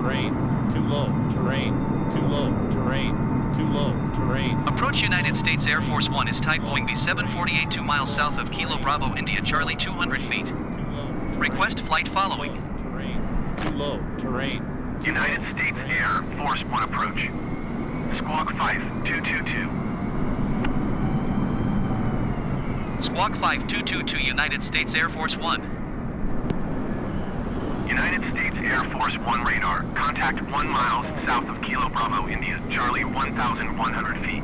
terrain, too low, terrain, too low, terrain, too low, terrain. Approach United States Air Force One is type Boeing B748 2 miles south of Kilo Bravo India Charlie 200 feet. Request flight following. Too low, terrain. United States Air Force One approach. Squawk 5222. Squawk 5222 United States Air Force One. United States Air Force One radar. Contact 1 mile south of Kilo Bravo India Charlie 1,100 feet.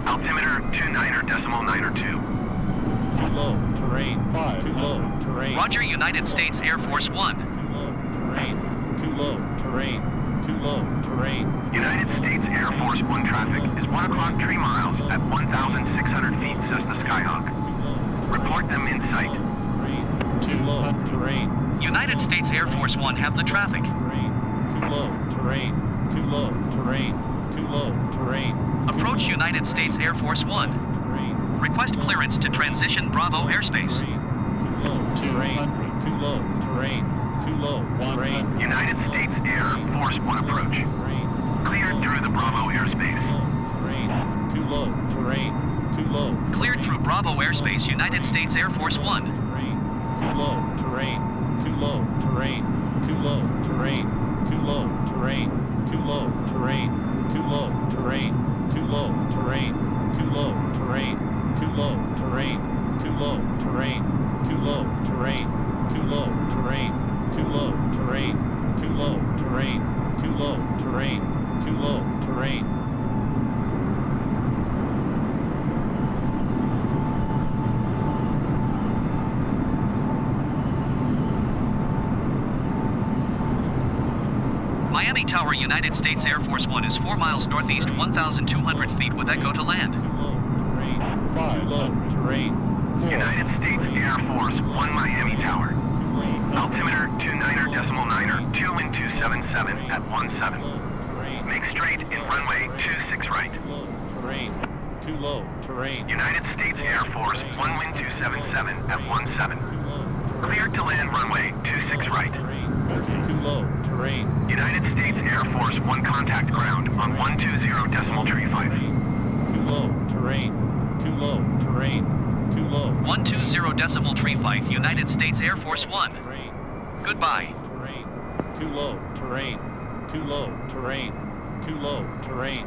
Altimeter 29.902. Too low, terrain, 5, too low, terrain. Roger, United States Air Force One. Too low, terrain, too low, terrain, too low, terrain. United States Air Force One traffic is 1 o'clock 3 miles at 1,600 feet Cessna Skyhawk. Report them in sight. Too low, terrain. United States Air Force One have the traffic. Terrain, too low, terrain, too low, terrain, too low, terrain. Approach United States Air Force One. Terrain, Request clearance to transition Bravo airspace. too low, terrain, too low, terrain, too low, terrain. United States Air Force One approach. Cleared through the Bravo airspace. Terrain, too low, terrain, too low. Cleared through Bravo airspace United States Air Force One. Terrain, too low, terrain, too low, terrain, too low, terrain, too low, terrain, too low, terrain, too low, terrain, too low, terrain, too low, terrain, too low, terrain, too low, terrain, too low, terrain, too low, terrain, too low, terrain, too low, terrain, too low, terrain, too low, terrain. Miami Tower United States Air Force One is 4 miles northeast 1,200 feet with echo to land. Too low, terrain, 5, low, terrain. United States Air Force One Miami Tower. Altimeter 29.9er 2 wind 277 at 17. Make straight in runway 26 right. Terrain, too low, terrain. United States Air Force 1 wind 277 at 17. Cleared to land runway 26 right. Too low, terrain. United States Air Force One contact ground on 120.35. Too low, terrain, too low, terrain, too low. 120.35 United States Air Force One. Terrain, Goodbye. terrain, too low, terrain, too low, terrain, too low, terrain.